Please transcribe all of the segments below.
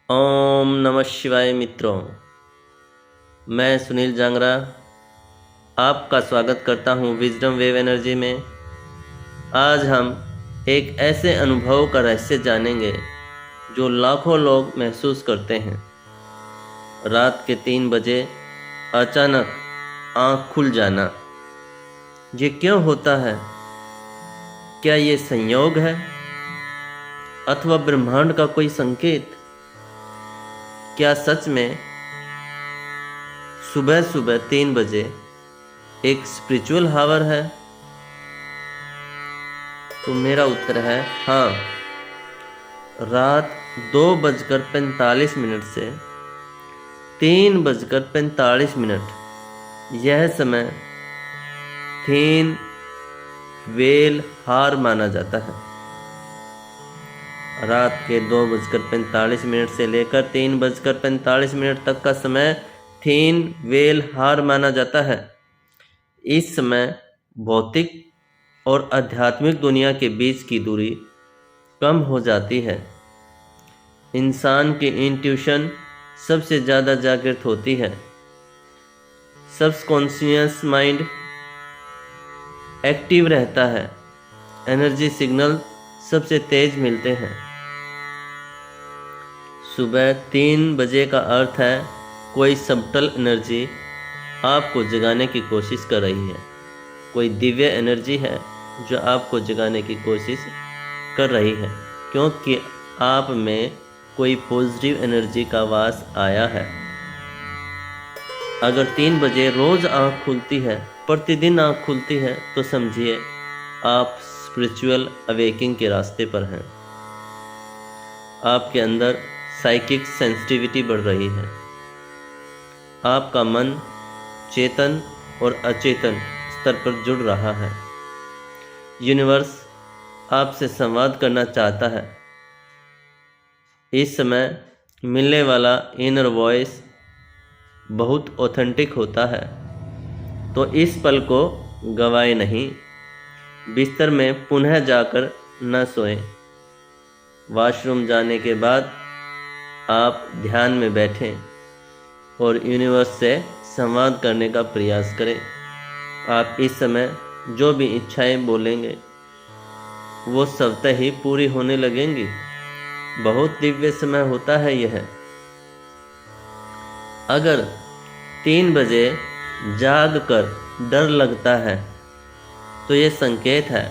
ओम नमः शिवाय मित्रों। मैं सुनील जांगरा आपका स्वागत करता हूँ विजडम वेव एनर्जी में। आज हम एक ऐसे अनुभव का रहस्य जानेंगे जो लाखों लोग महसूस करते हैं। रात के 3 बजे अचानक आँख खुल जाना। ये क्यों होता है? क्या ये संयोग है अथवा ब्रह्मांड का कोई संकेत? क्या सच में सुबह सुबह 3 बजे एक स्पिरिचुअल हावर है? तो मेरा उत्तर है हाँ। रात 2:45 से 3:45 यह समय थीन वेल हार माना जाता है। रात के 2:45 से लेकर 3:45 तक का समय थीन वेल हार माना जाता है। इस समय भौतिक और आध्यात्मिक दुनिया के बीच की दूरी कम हो जाती है। इंसान की इंट्यूशन सबसे ज़्यादा जागृत होती है। सबकॉन्शियस माइंड एक्टिव रहता है। एनर्जी सिग्नल सबसे तेज मिलते हैं। सुबह 3 बजे का अर्थ है कोई सबटल एनर्जी आपको जगाने की कोशिश कर रही है। कोई दिव्य एनर्जी है जो आपको जगाने की कोशिश कर रही है, क्योंकि आप में कोई पॉजिटिव एनर्जी का वास आया है। अगर 3 बजे रोज़ आँख खुलती है, प्रतिदिन आँख खुलती है, तो समझिए आप स्पिरिचुअल अवेकिंग के रास्ते पर हैं। आपके अंदर साइकिक सेंसिटिविटी बढ़ रही है। आपका मन चेतन और अचेतन स्तर पर जुड़ रहा है। यूनिवर्स आपसे संवाद करना चाहता है। इस समय मिलने वाला इनर वॉइस बहुत ऑथेंटिक होता है, तो इस पल को गंवाए नहीं। बिस्तर में पुनः जाकर न सोएं। वॉशरूम जाने के बाद आप ध्यान में बैठें और यूनिवर्स से संवाद करने का प्रयास करें। आप इस समय जो भी इच्छाएं बोलेंगे वो स्वतः ही पूरी होने लगेंगी। बहुत दिव्य समय होता है यह। अगर 3 बजे जाग कर डर लगता है तो ये संकेत है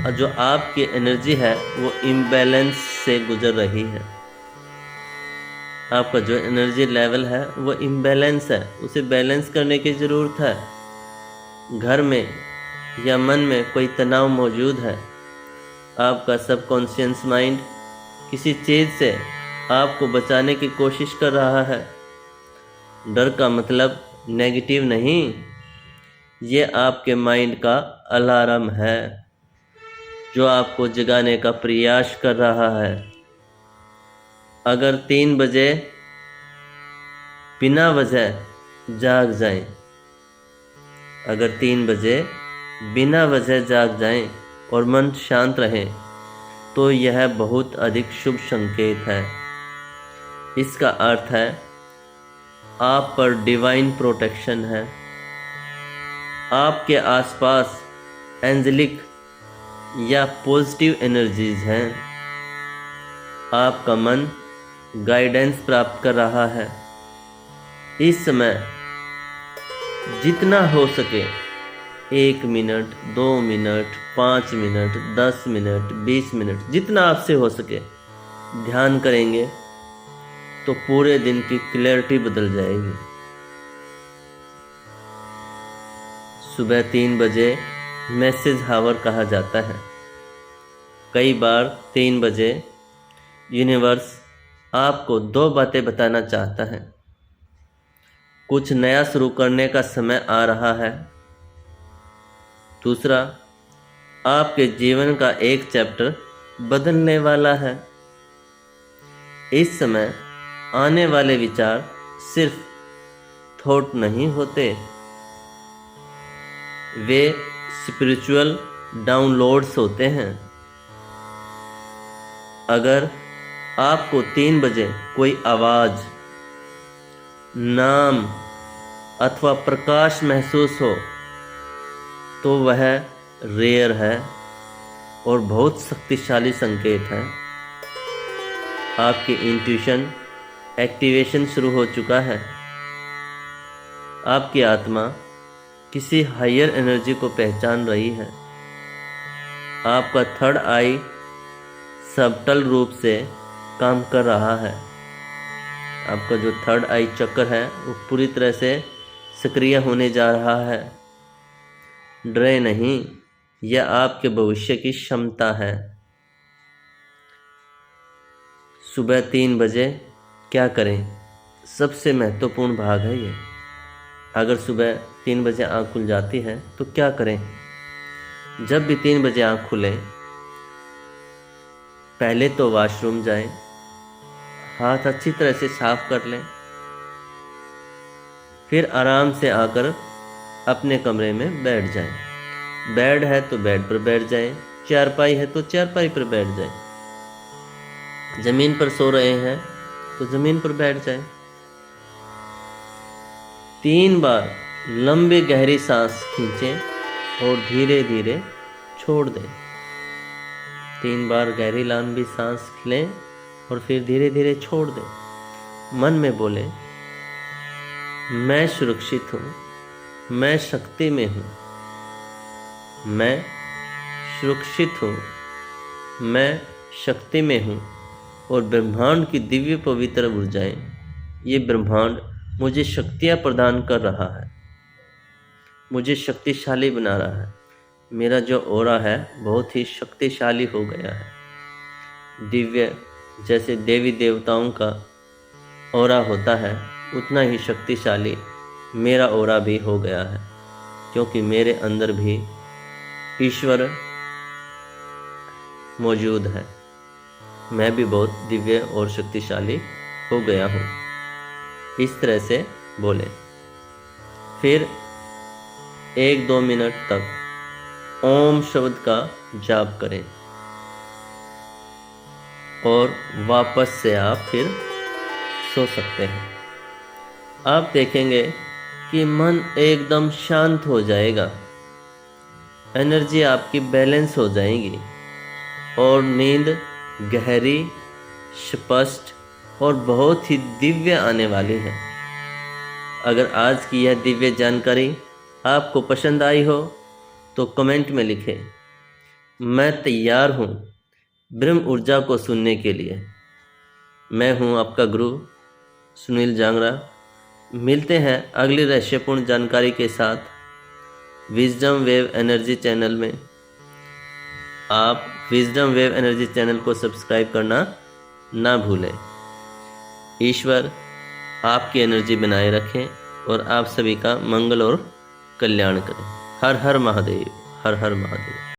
और जो आपकी एनर्जी है वो इम्बैलेंस से गुजर रही है। आपका जो एनर्जी लेवल है वो इम्बैलेंस है, उसे बैलेंस करने की ज़रूरत है। घर में या मन में कोई तनाव मौजूद है। आपका सबकॉन्शियस माइंड किसी चीज़ से आपको बचाने की कोशिश कर रहा है। डर का मतलब नेगेटिव नहीं, ये आपके माइंड का अलार्म है जो आपको जगाने का प्रयास कर रहा है। अगर 3 बजे बिना वजह जाग जाएं, अगर 3 बजे बिना वजह जाग जाएं और मन शांत रहे तो यह बहुत अधिक शुभ संकेत है। इसका अर्थ है आप पर डिवाइन प्रोटेक्शन है। आपके आसपास एंजेलिक या पॉजिटिव एनर्जीज हैं। आपका मन गाइडेंस प्राप्त कर रहा है। इस समय जितना हो सके 1 minute, 2 minute, 5 minute, 10 minute, 20 minute, जितना आपसे हो सके ध्यान करेंगे तो पूरे दिन की क्लैरिटी बदल जाएगी। सुबह 3 बजे मैसेज हावर कहा जाता है। कई बार 3 बजे यूनिवर्स आपको 2 बातें बताना चाहता है। कुछ नया शुरू करने का समय आ रहा है। दूसरा, आपके जीवन का एक चैप्टर बदलने वाला है। इस समय आने वाले विचार सिर्फ थॉट नहीं होते, वे स्पिरिचुअल डाउनलोड्स होते हैं। अगर आपको 3 बजे कोई आवाज़, नाम अथवा प्रकाश महसूस हो तो वह रेयर है और बहुत शक्तिशाली संकेत है। आपकी इंट्यूशन एक्टिवेशन शुरू हो चुका है। आपकी आत्मा किसी हायर एनर्जी को पहचान रही है। आपका थर्ड आई सबटल रूप से काम कर रहा है। आपका जो थर्ड आई चक्र है वो पूरी तरह से सक्रिय होने जा रहा है। डरे नहीं, यह आपके भविष्य की क्षमता है। सुबह 3 बजे क्या करें, सबसे महत्वपूर्ण भाग है ये। अगर सुबह 3 बजे आँख खुल जाती है तो क्या करें। जब भी 3 बजे आँख खुले, पहले तो वॉशरूम जाएं, हाथ अच्छी तरह से साफ कर लें, फिर आराम से आकर अपने कमरे में बैठ जाएं। बेड है तो बेड पर बैठ जाएं, चारपाई है तो चारपाई पर बैठ जाएं, ज़मीन पर सो रहे हैं तो ज़मीन पर बैठ जाएं। 3 बार लंबी गहरी सांस खींचें और धीरे धीरे छोड़ दें। 3 बार गहरी लंबी सांस लें और फिर धीरे धीरे छोड़ दें। मन में बोलें, मैं सुरक्षित हूँ, मैं शक्ति में हूँ, मैं सुरक्षित हूँ, मैं शक्ति में हूँ। और ब्रह्मांड की दिव्य पवित्र ऊर्जाएं, ये ब्रह्मांड मुझे शक्तियाँ प्रदान कर रहा है, मुझे शक्तिशाली बना रहा है। मेरा जो ऑरा है बहुत ही शक्तिशाली हो गया है। दिव्य जैसे देवी देवताओं का ऑरा होता है, उतना ही शक्तिशाली मेरा ऑरा भी हो गया है, क्योंकि मेरे अंदर भी ईश्वर मौजूद है। मैं भी बहुत दिव्य और शक्तिशाली हो गया हूँ। इस तरह से बोलें। फिर 1-2 मिनट तक ओम शब्द का जाप करें और वापस से आप फिर सो सकते हैं। आप देखेंगे कि मन एकदम शांत हो जाएगा, एनर्जी आपकी बैलेंस हो जाएगी और नींद गहरी, स्पष्ट और बहुत ही दिव्य आने वाली है। अगर आज की यह दिव्य जानकारी आपको पसंद आई हो तो कमेंट में लिखें, मैं तैयार हूँ ब्रह्म ऊर्जा को सुनने के लिए। मैं हूँ आपका गुरु सुनील जांगरा। मिलते हैं अगली रहस्यपूर्ण जानकारी के साथ विजडम वेव एनर्जी चैनल में। आप विजडम वेव एनर्जी चैनल को सब्सक्राइब करना ना भूलें। ईश्वर आपकी एनर्जी बनाए रखें और आप सभी का मंगल और कल्याण करें। हर हर महादेव, हर हर महादेव।